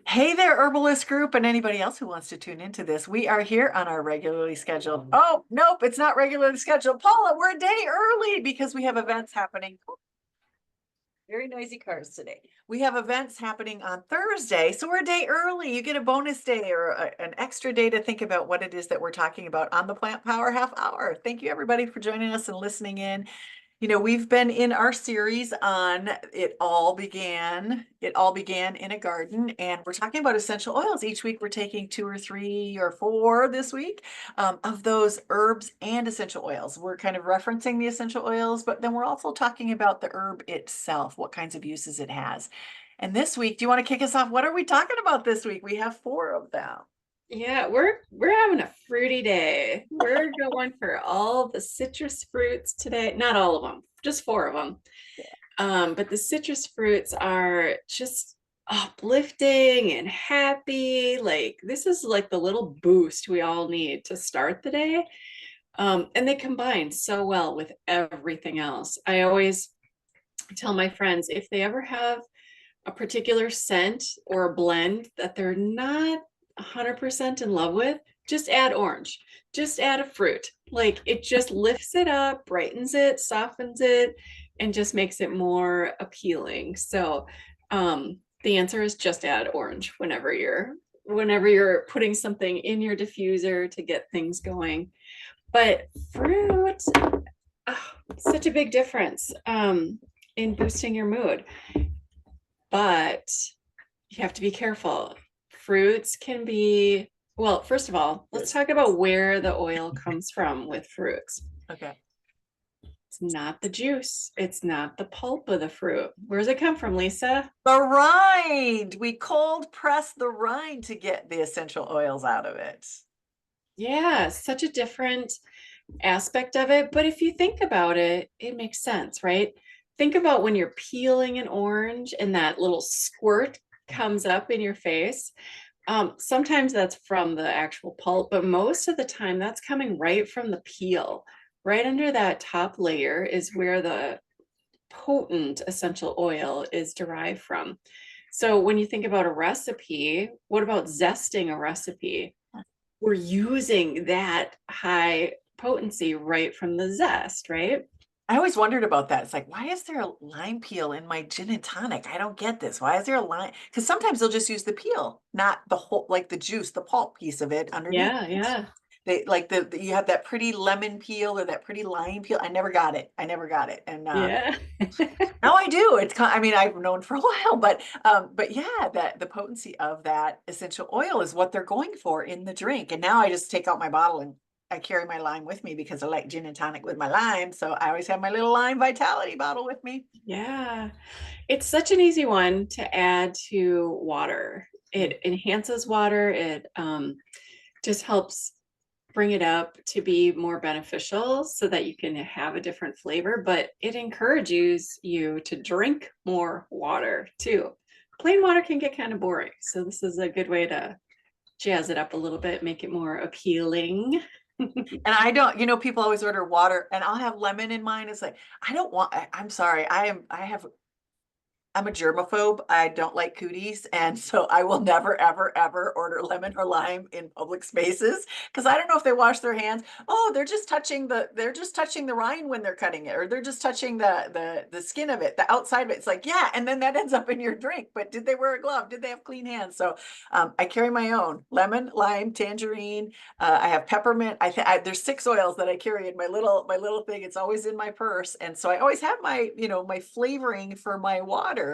Hey there, herbalist group, and anybody else who wants to tune into this. We are here on our regularly scheduled. Oh, nope, it's not regularly scheduled. Paula, we're a day early because we have events happening. Very noisy cars today. We have events happening on Thursday, so we're a day early. You get a bonus day or an extra day to think about what it is that we're talking about on the Plant Power Half Hour. Thank you, everybody, for joining us and listening in. We've been in our series on it all began in a garden, and we're talking about essential oils. Each week we're taking 2 or 3 or 4 this week of those herbs and essential oils. We're kind of referencing the essential oils, but then we're also talking about the herb itself, what kinds of uses it has. And this week, do you want to kick us off? What are we talking about this week? We have 4 of them. Yeah, we're having a fruity day. We're going for all the citrus fruits today. Not all of them, just 4 of them. But the citrus fruits are just uplifting and happy. Like this is like the little boost we all need to start the day. And they combine so well with everything else. I always tell my friends if they ever have a particular scent or a blend that they're not 100% in love with, just add orange, just add a fruit. Like it just lifts it up, brightens it, softens it, and just makes it more appealing. So the answer is just add orange whenever you're putting something in your diffuser to get things going. But fruit, oh, such a big difference in boosting your mood. But you have to be careful. Fruits can be, well, first of all, let's talk about where the oil comes from with fruits. Okay. It's not the juice. It's not the pulp of the fruit. Where does it come from, Lisa? The rind. We cold press the rind to get the essential oils out of it. Yeah, such a different aspect of it. But if you think about it, it makes sense, right? Think about when you're peeling an orange and that little squirt comes up in your face. Sometimes that's from the actual pulp, but most of the time that's coming right from the peel. Right under that top layer is where the potent essential oil is derived from. So when you think about a recipe, what about zesting a recipe? We're using that high potency right from the zest, right? I always wondered about that. It's like, why is there a lime peel in my gin and tonic? I don't get this. Why is there a lime? Because sometimes they'll just use the peel, not the whole, like the juice, the pulp piece of it underneath. Yeah, yeah. They like you have that pretty lemon peel or that pretty lime peel. I never got it. I never got it. And Yeah. now I do. I mean, I've known for a while, but yeah, that the potency of that essential oil is what they're going for in the drink. And now I just take out my bottle and I carry my lime with me because I like gin and tonic with my lime. So I always have my little lime vitality bottle with me. Yeah. It's such an easy one to add to water. It enhances water. It just helps bring it up to be more beneficial so that you can have a different flavor, but it encourages you to drink more water too. Plain water can get kind of boring. So this is a good way to jazz it up a little bit, make it more appealing. And I don't, people always order water and I'll have lemon in mine. It's like, I don't want, I'm sorry. I'm a germaphobe. I don't like cooties. And so I will never, ever, ever order lemon or lime in public spaces because I don't know if they wash their hands. Oh, they're just touching the rind when they're cutting it, or they're just touching the skin of it, the outside of it. It's like, yeah, and then that ends up in your drink. But did they wear a glove? Did they have clean hands? So I carry my own lemon, lime, tangerine. I have peppermint. There's 6 oils that I carry in my little thing. It's always in my purse, and so I always have my flavoring for my water.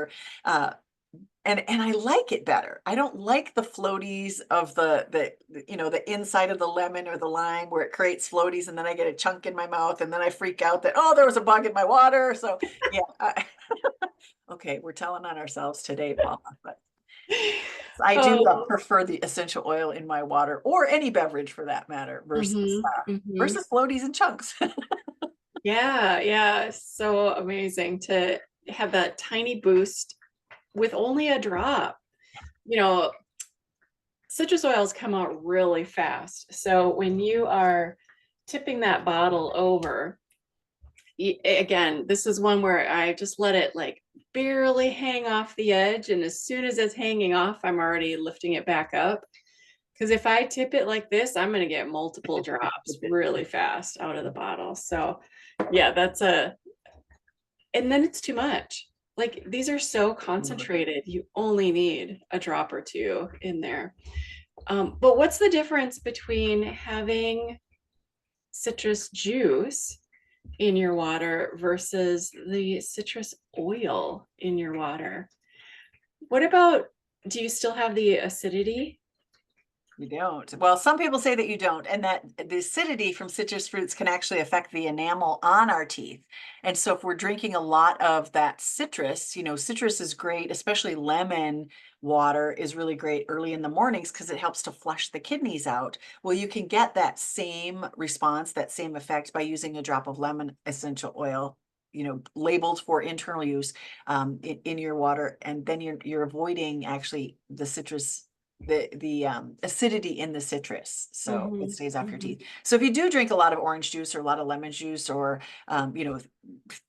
And I like it better. I don't like the floaties of the inside of the lemon or the lime where it creates floaties and then I get a chunk in my mouth and then I freak out that, oh, there was a bug in my water. So yeah. Okay, we're telling on ourselves today, Paula, but I do Oh, prefer the essential oil in my water or any beverage for that matter versus mhm. versus floaties and chunks. Yeah, yeah. So amazing to have that tiny boost with only a drop. You know, citrus oils come out really fast. So when you are tipping that bottle over, again, this is one where I just let it like barely hang off the edge. And as soon as it's hanging off, I'm already lifting it back up. Because if I tip it like this, I'm going to get multiple drops really fast out of the bottle. So yeah, and then it's too much. Like these are so concentrated, you only need a drop or two in there. But what's the difference between having citrus juice in your water versus the citrus oil in your water? What about, do you still have the acidity? You don't. Well, some people say that you don't, and that the acidity from citrus fruits can actually affect the enamel on our teeth. And so if we're drinking a lot of that citrus, citrus is great, especially lemon water is really great early in the mornings because it helps to flush the kidneys out. Well, you can get that same response, that same effect by using a drop of lemon essential oil, labeled for internal use, in your water, and then you're avoiding actually the citrus, the acidity in the citrus, so it stays off your teeth. So if you do drink a lot of orange juice or a lot of lemon juice, or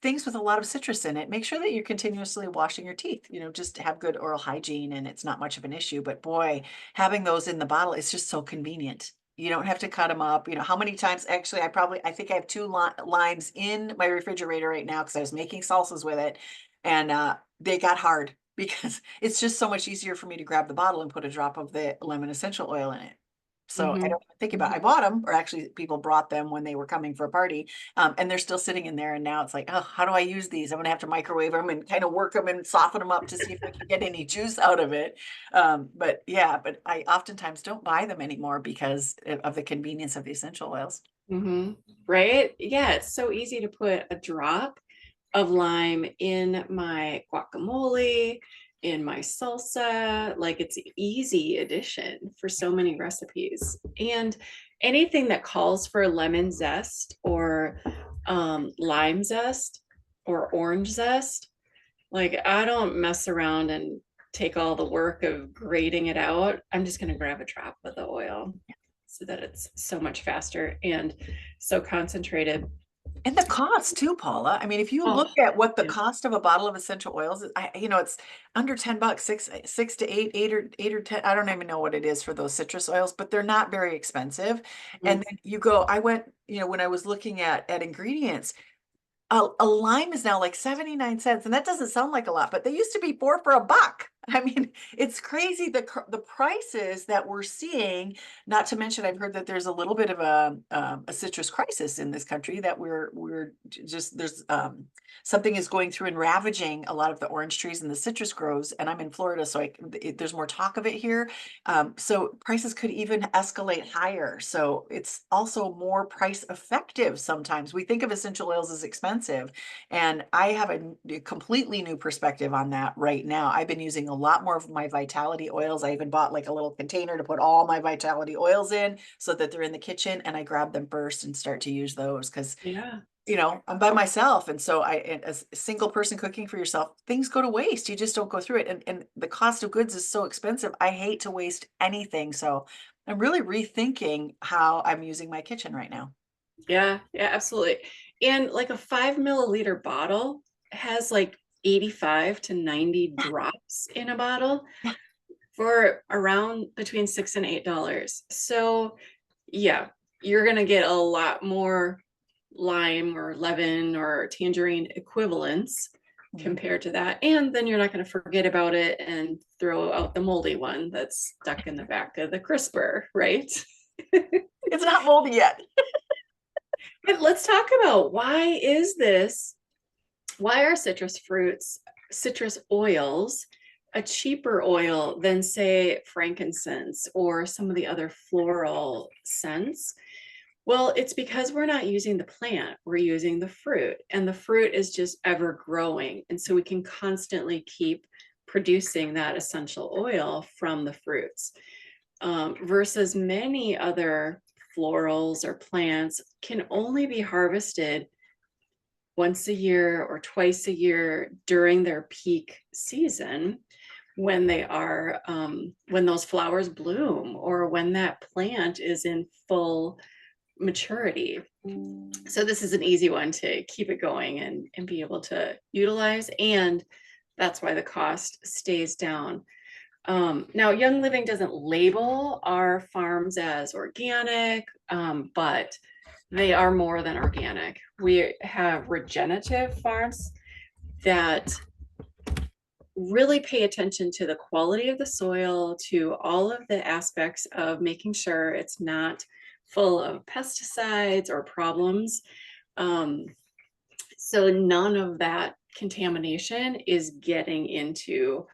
things with a lot of citrus in it, make sure that you're continuously washing your teeth. Just have good oral hygiene, and it's not much of an issue. But boy, having those in the bottle is just so convenient. You don't have to cut them up. How many times, actually, I think I have two limes in my refrigerator right now because I was making salsas with it, and they got hard because it's just so much easier for me to grab the bottle and put a drop of the lemon essential oil in it. So I don't even think about it. I bought them, or actually people brought them when they were coming for a party, and they're still sitting in there. And now it's like, oh, how do I use these? I'm gonna have to microwave them and kind of work them and soften them up to see if I can get any juice out of it. But yeah, but I oftentimes don't buy them anymore because of the convenience of the essential oils. Right? Yeah, it's so easy to put a drop of lime in my guacamole, in my salsa. Like it's an easy addition for so many recipes. And anything that calls for lemon zest or lime zest or orange zest, like I don't mess around and take all the work of grating it out. I'm just going to grab a drop of the oil so that it's so much faster and so concentrated. And the cost too, Paula. I mean, if you look at what the cost of a bottle of essential oils is, it's under $10, six to eight or 10. I don't even know what it is for those citrus oils, but they're not very expensive. And then I went, when I was looking at ingredients, a lime is now like 79 cents, and that doesn't sound like a lot, but they used to be 4 for $1. I mean, it's crazy the prices that we're seeing. Not to mention, I've heard that there's a little bit of a citrus crisis in this country, that we're just there's something is going through and ravaging a lot of the orange trees and the citrus groves. And I'm in Florida, so there's more talk of it here. So prices could even escalate higher. So it's also more price effective. Sometimes we think of essential oils as expensive, and I have a completely new perspective on that right now. I've been using a lot more of my vitality oils. I even bought like a little container to put all my vitality oils in so that they're in the kitchen, and I grab them first and start to use those because I'm by myself. And so as a single person cooking for yourself, things go to waste. You just don't go through it. And the cost of goods is so expensive. I hate to waste anything. So I'm really rethinking how I'm using my kitchen right now. Yeah, absolutely. And like a 5 milliliter bottle has like 85 to 90 drops in a bottle for around between $6 and $8. So yeah, you're gonna get a lot more lime or lemon or tangerine equivalents compared to that. And then you're not going to forget about it and throw out the moldy one that's stuck in the back of the crisper, right? It's not moldy yet. But let's talk about why are citrus oils a cheaper oil than, say, frankincense or some of the other floral scents? Well, it's because we're not using the plant, we're using the fruit, and the fruit is just ever growing. And so we can constantly keep producing that essential oil from the fruits, versus many other florals or plants can only be harvested once a year or twice a year during their peak season, when they are when those flowers bloom or when that plant is in full maturity. So this is an easy one to keep it going and be able to utilize, and that's why the cost stays down. Now, Young Living doesn't label our farms as organic, but they are more than organic. We have regenerative farms that really pay attention to the quality of the soil, to all of the aspects of making sure it's not full of pesticides or problems. So none of that contamination is getting into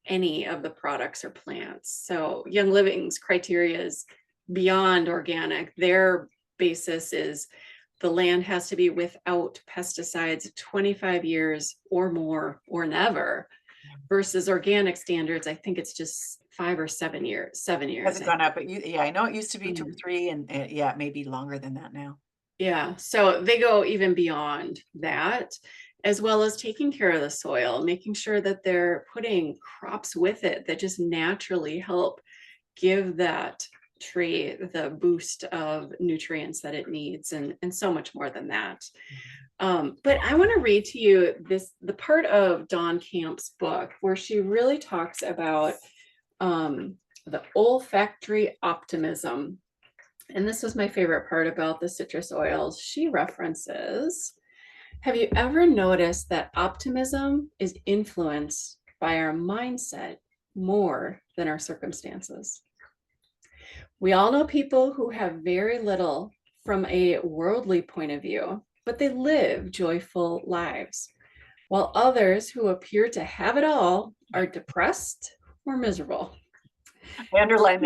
any of the products or plants. So Young Living's criteria is beyond organic. Their basis is the land has to be without pesticides 25 years or more or never, versus organic standards. I think it's just 5 or 7 years, 7 years. Has it gone up? Yeah, I know it used to be 2 or Mhm. 3 and yeah, it may be longer than that now. Yeah, so they go even beyond that, as well as taking care of the soil, making sure that they're putting crops with it that just naturally help give that tree the boost of nutrients that it needs, and so much more than that. But I want to read to you the part of Dawn Camp's book where she really talks about the olfactory optimism. And this was my favorite part about the citrus oils. She references, have you ever noticed that optimism is influenced by our mindset more than our circumstances? We all know people who have very little from a worldly point of view, but they live joyful lives, while others who appear to have it all are depressed or miserable. I underline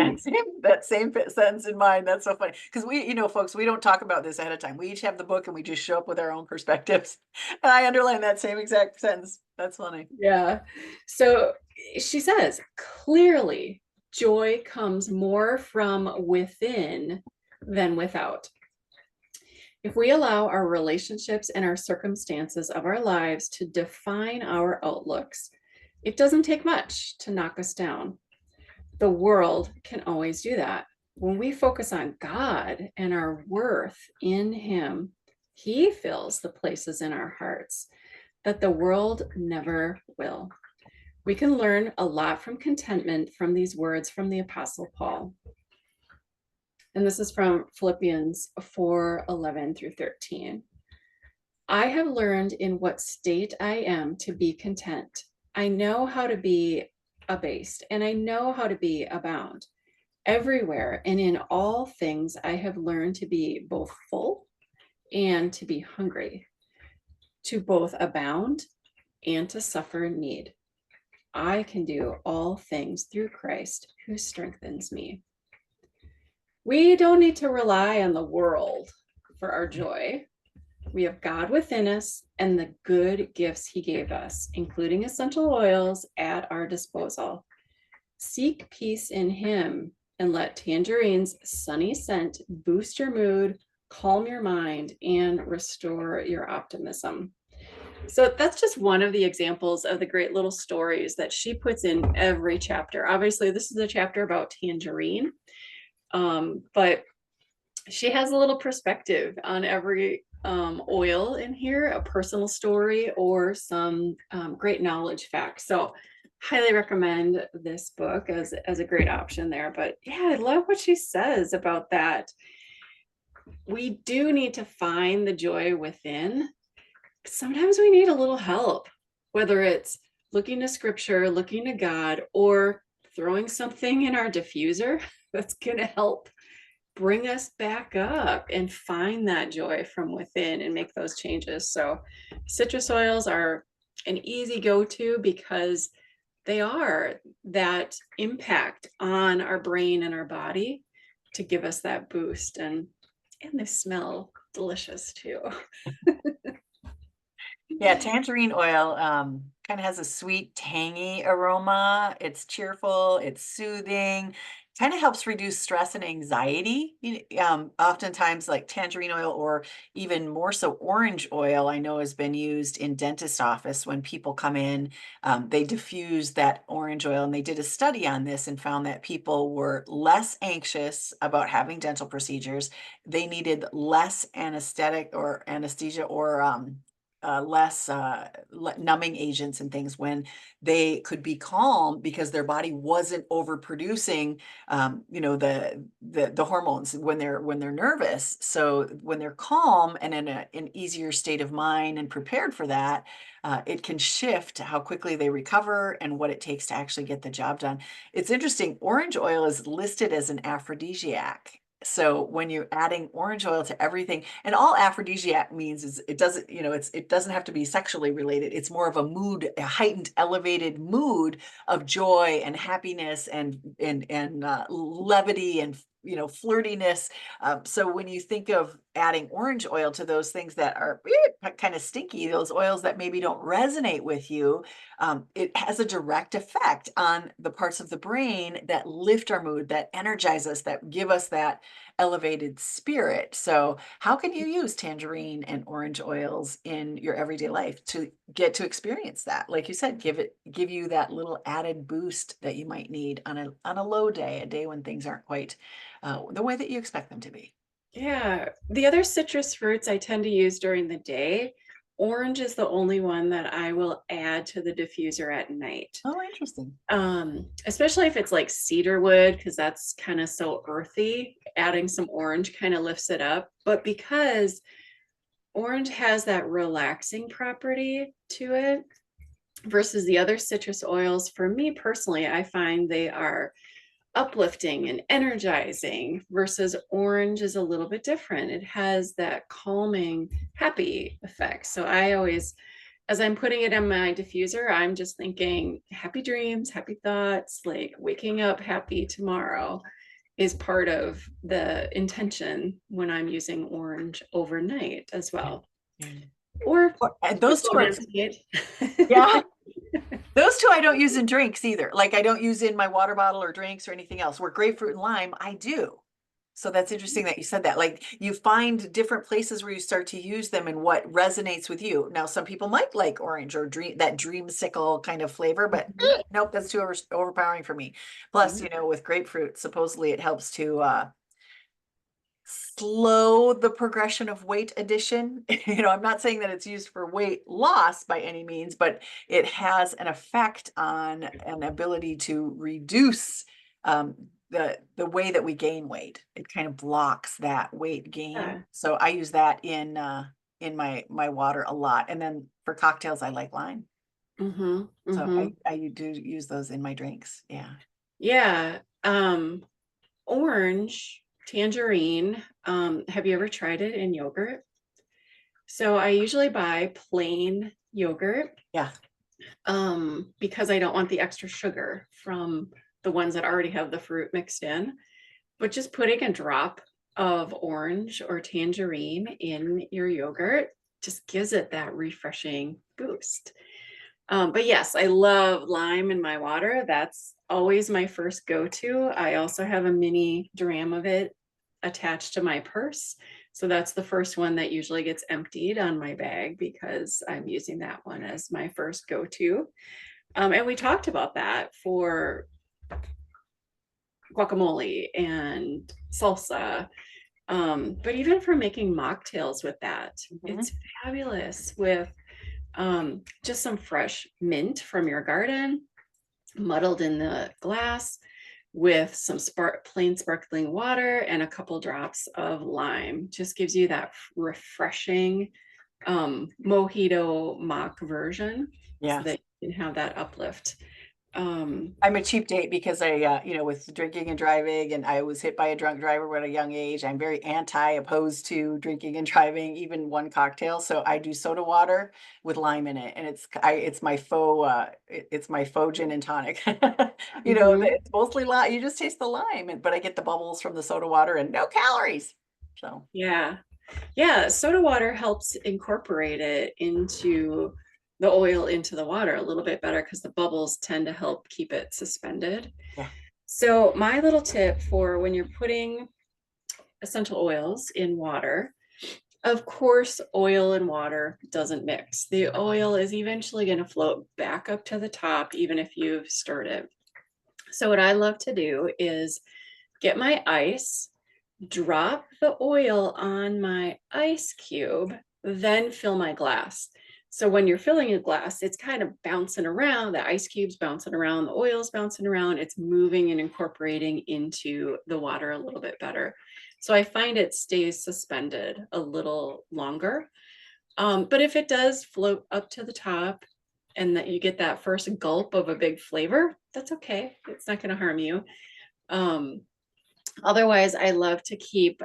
that same sentence in mine. That's so funny because folks, we don't talk about this ahead of time. We each have the book and we just show up with our own perspectives. And I underline that same exact sentence. That's funny. Yeah. So she says, clearly, joy comes more from within than without. If we allow our relationships and our circumstances of our lives to define our outlooks, it doesn't take much to knock us down. The world can always do that. When we focus on God and our worth in Him, He fills the places in our hearts that the world never will. We can learn a lot from contentment from these words from the Apostle Paul. And this is from Philippians 4:11 through 13. I have learned in what state I am to be content. I know how to be abased, and I know how to be abound. Everywhere and in all things, I have learned to be both full and to be hungry, to both abound and to suffer need. I can do all things through Christ who strengthens me. We don't need to rely on the world for our joy. We have God within us and the good gifts He gave us, including essential oils, at our disposal. Seek peace in Him and let tangerine's sunny scent boost your mood, calm your mind, and restore your optimism. So that's just one of the examples of the great little stories that she puts in every chapter. Obviously, this is a chapter about tangerine, but she has a little perspective on every oil in here, a personal story or some great knowledge facts. So highly recommend this book as a great option there. But yeah, I love what she says about that. We do need to find the joy within. Sometimes we need a little help, whether it's looking to scripture, looking to God, or throwing something in our diffuser that's going to help bring us back up and find that joy from within and make those changes. So citrus oils are an easy go-to because they are that impact on our brain and our body to give us that boost, and they smell delicious too. Yeah, tangerine oil kind of has a sweet, tangy aroma. It's cheerful, it's soothing, kind of helps reduce stress and anxiety. Oftentimes like tangerine oil or even more so orange oil, I know has been used in dentist office when people come in. They diffuse that orange oil, and they did a study on this and found that people were less anxious about having dental procedures. They needed less anesthetic or anesthesia or less numbing agents and things when they could be calm because their body wasn't overproducing the hormones when they're nervous. So when they're calm and in an easier state of mind and prepared for that, it can shift how quickly they recover and what it takes to actually get the job done. It's interesting. Orange oil is listed as an aphrodisiac. So when you're adding orange oil to everything, and all aphrodisiac means is it doesn't, it doesn't have to be sexually related. It's more of a mood, a heightened, elevated mood of joy and happiness and levity and flirtiness. So when you think of adding orange oil to those things that are kind of stinky, those oils that maybe don't resonate with you, it has a direct effect on the parts of the brain that lift our mood, that energize us, that give us that elevated spirit. So how can you use tangerine and orange oils in your everyday life to get to experience that? Like you said, give you that little added boost that you might need on a low day, a day when things aren't quite the way that you expect them to be. Yeah. The other citrus fruits I tend to use during the day. Orange is the only one that I will add to the diffuser at night. Oh, interesting. Especially if it's like cedar wood, because that's kind of so earthy. Adding some orange kind of lifts it up. But because orange has that relaxing property to it versus the other citrus oils, for me personally, I find they are uplifting and energizing versus orange is a little bit different. It has that calming, happy effect. So I always, as I'm putting it in my diffuser, I'm just thinking happy dreams, happy thoughts, like waking up happy tomorrow is part of the intention when I'm using orange overnight as well. Yeah. Or And those two are, it. yeah, those two I don't use in drinks either. Like I don't use in my water bottle or drinks or anything else. Where grapefruit and lime, I do. So that's interesting that you said that. Like you find different places where you start to use them and what resonates with you. Now, some people might like orange or that dreamsicle kind of flavor, but nope, that's too overpowering for me. Plus, with grapefruit, supposedly it helps to slow the progression of weight addition. I'm not saying that it's used for weight loss by any means, but it has an effect on an ability to reduce the way that we gain weight. It kind of blocks that weight gain. Yeah. So I use that in my water a lot. And then for cocktails, I like lime. So I do use those in my drinks. Yeah. Yeah. Orange, tangerine. Have you ever tried it in yogurt? So I usually buy plain yogurt. Yeah. Because I don't want the extra sugar from the ones that already have the fruit mixed in. But just putting a drop of orange or tangerine in your yogurt just gives it that refreshing boost. But yes, I love lime in my water. That's always my first go-to. I also have a mini dram of it attached to my purse. So that's the first one that usually gets emptied on my bag because I'm using that one as my first go-to. And we talked about that for guacamole and salsa. But even for making mocktails with that, it's fabulous with just some fresh mint from your garden, muddled in the glass with some plain sparkling water and a couple drops of lime. Just gives you that refreshing mojito mock version. Yeah. So that you can have that uplift. I'm a cheap date because I, with drinking and driving, and I was hit by a drunk driver at a young age. I'm very opposed to drinking and driving, even one cocktail. So I do soda water with lime in it, and it's my faux gin and tonic. It's mostly lime. You just taste the lime, but I get the bubbles from the soda water and no calories. So yeah, soda water helps incorporate it into the oil into the water a little bit better because the bubbles tend to help keep it suspended. Yeah. So my little tip for when you're putting essential oils in water, of course, oil and water doesn't mix. The oil is eventually going to float back up to the top, even if you've stirred it. So what I love to do is get my ice, drop the oil on my ice cube, then fill my glass. So when you're filling a glass, it's kind of bouncing around, the ice cube's bouncing around, the oil's bouncing around, it's moving and incorporating into the water a little bit better. So I find it stays suspended a little longer. But if it does float up to the top and that you get that first gulp of a big flavor, that's okay. It's not going to harm you. Um, Otherwise, I love to keep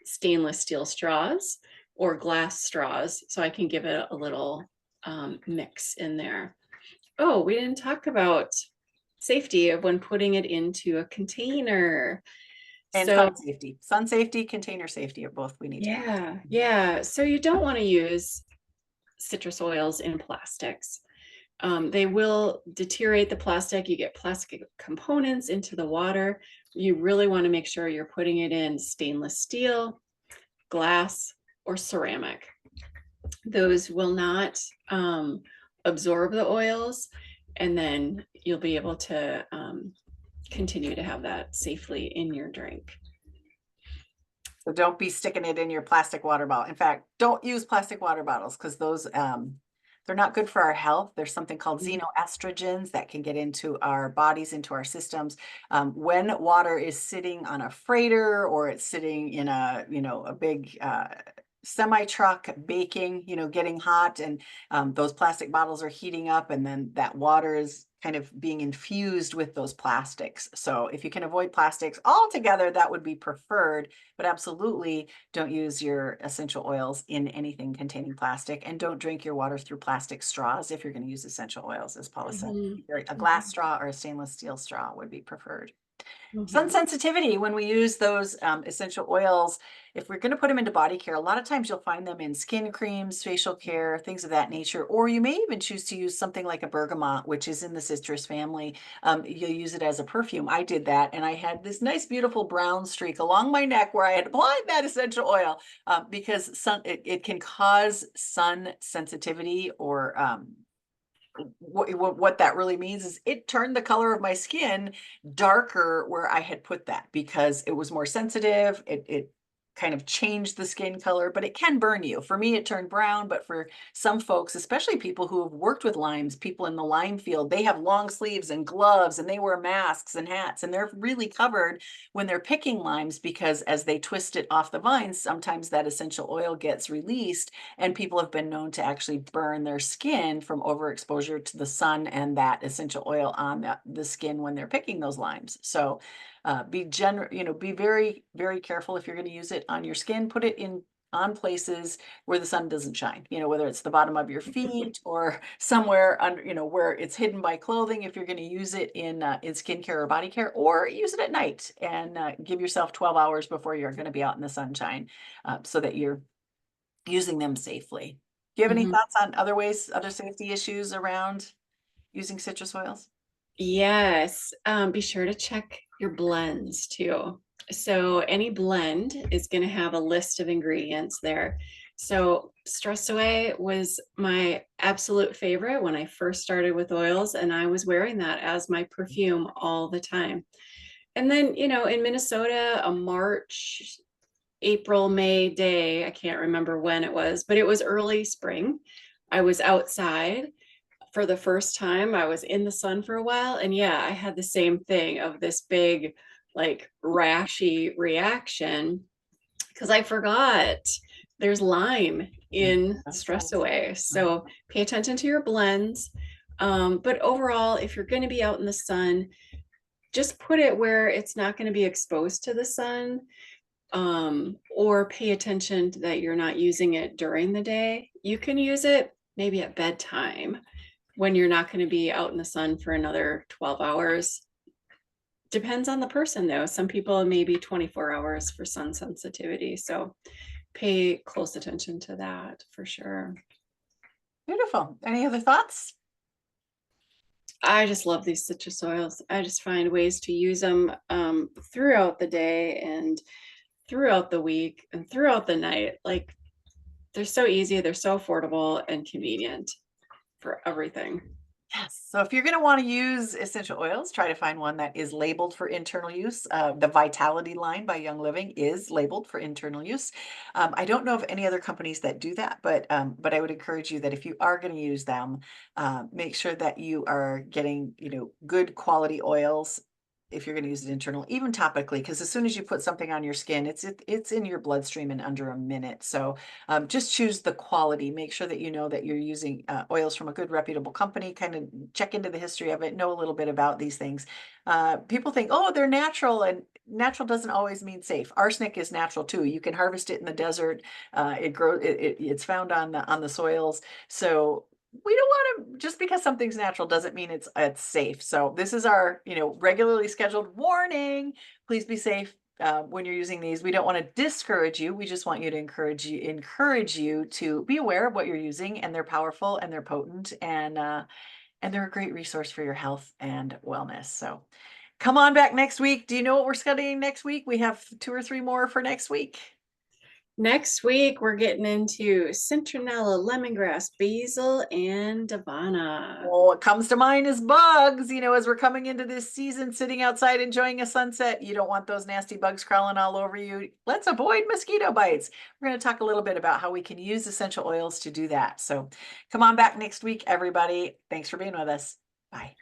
stainless steel straws or glass straws so I can give it a little mix in there. Oh, we didn't talk about safety of when putting it into a container. And So sun safety, container safety are both we need to have. yeah. So you don't want to use citrus oils in plastics. They will deteriorate the plastic. You get plastic components into the water. You really want to make sure you're putting it in stainless steel, glass, or ceramic. Those will not absorb the oils, and then you'll be able to continue to have that safely in your drink. So don't be sticking it in your plastic water bottle. In fact, don't use plastic water bottles because those they're not good for our health. There's something called xenoestrogens that can get into our bodies, into our systems. When water is sitting on a freighter or it's sitting in a, a big semi truck baking, getting hot, and those plastic bottles are heating up, and then that water is kind of being infused with those plastics. So if you can avoid plastics altogether, that would be preferred, but absolutely don't use your essential oils in anything containing plastic, and don't drink your water through plastic straws if you're going to use essential oils, as Paula said. A glass straw or a stainless steel straw would be preferred. Sun sensitivity, when we use those essential oils, if we're going to put them into body care, a lot of times you'll find them in skin creams, facial care, things of that nature, or you may even choose to use something like a bergamot, which is in the citrus family. You'll use it as a perfume. I did that, and I had this nice, beautiful brown streak along my neck where I had applied that essential oil because it can cause sun sensitivity, or what that really means is it turned the color of my skin darker where I had put that because it was more sensitive. It kind of changed the skin color, but it can burn you. For me, it turned brown, but for some folks, especially people who have worked with limes, people in the lime field, they have long sleeves and gloves and they wear masks and hats, and they're really covered when they're picking limes because as they twist it off the vines, sometimes that essential oil gets released, and people have been known to actually burn their skin from overexposure to the sun and that essential oil on the skin when they're picking those limes. So be very, very careful if you're going to use it on your skin. Put it in on places where the sun doesn't shine, whether it's the bottom of your feet or somewhere under, where it's hidden by clothing. If you're going to use it in skincare or body care, or use it at night and give yourself 12 hours before you're going to be out in the sunshine so that you're using them safely. Do you have any thoughts on other ways, other safety issues around using citrus oils? Yes, be sure to check your blends too. So any blend is going to have a list of ingredients there. So Stress Away was my absolute favorite when I first started with oils, and I was wearing that as my perfume all the time. And then, in Minnesota, a March, April, May day, I can't remember when it was, but it was early spring. I was outside for the first time. I was in the sun for a while, and yeah, I had the same thing of this big, like, rashy reaction because I forgot there's lime in Stress Away. So pay attention to your blends. But overall, if you're going to be out in the sun, just put it where it's not going to be exposed to the sun, or pay attention that you're not using it during the day. You can use it maybe at bedtime when you're not going to be out in the sun for another 12 hours. Depends on the person though. Some people maybe 24 hours for sun sensitivity. So pay close attention to that for sure. Beautiful. Any other thoughts? I just love these citrus oils. I just find ways to use them throughout the day and throughout the week and throughout the night. Like they're so easy, they're so affordable and convenient for everything. Yes. So if you're going to want to use essential oils, try to find one that is labeled for internal use. The Vitality line by Young Living is labeled for internal use. I don't know of any other companies that do that, but I would encourage you that if you are going to use them, make sure that you are getting, good quality oils. If you're going to use it internal, even topically, because as soon as you put something on your skin, it's in your bloodstream in under a minute. So just choose the quality. Make sure that you know that you're using oils from a good, reputable company. Kind of check into the history of it, know a little bit about these things. People think, oh, they're natural, and natural doesn't always mean safe. Arsenic is natural too. You can harvest it in the desert. It grows. It's found on the soils. So we don't want to, just because something's natural doesn't mean it's safe. So this is our regularly scheduled warning. Please be safe when you're using these. We don't want to discourage you. We just want you to encourage you to be aware of what you're using, and they're powerful and they're potent, and they're a great resource for your health and wellness. So come on back next week. Do you know what we're studying next week? We have 2 or 3 more for next week. Next week, we're getting into citronella, lemongrass, basil, and davana. Well, what comes to mind is bugs. As we're coming into this season, sitting outside enjoying a sunset, you don't want those nasty bugs crawling all over you. Let's avoid mosquito bites. We're going to talk a little bit about how we can use essential oils to do that. So come on back next week, everybody. Thanks for being with us. Bye.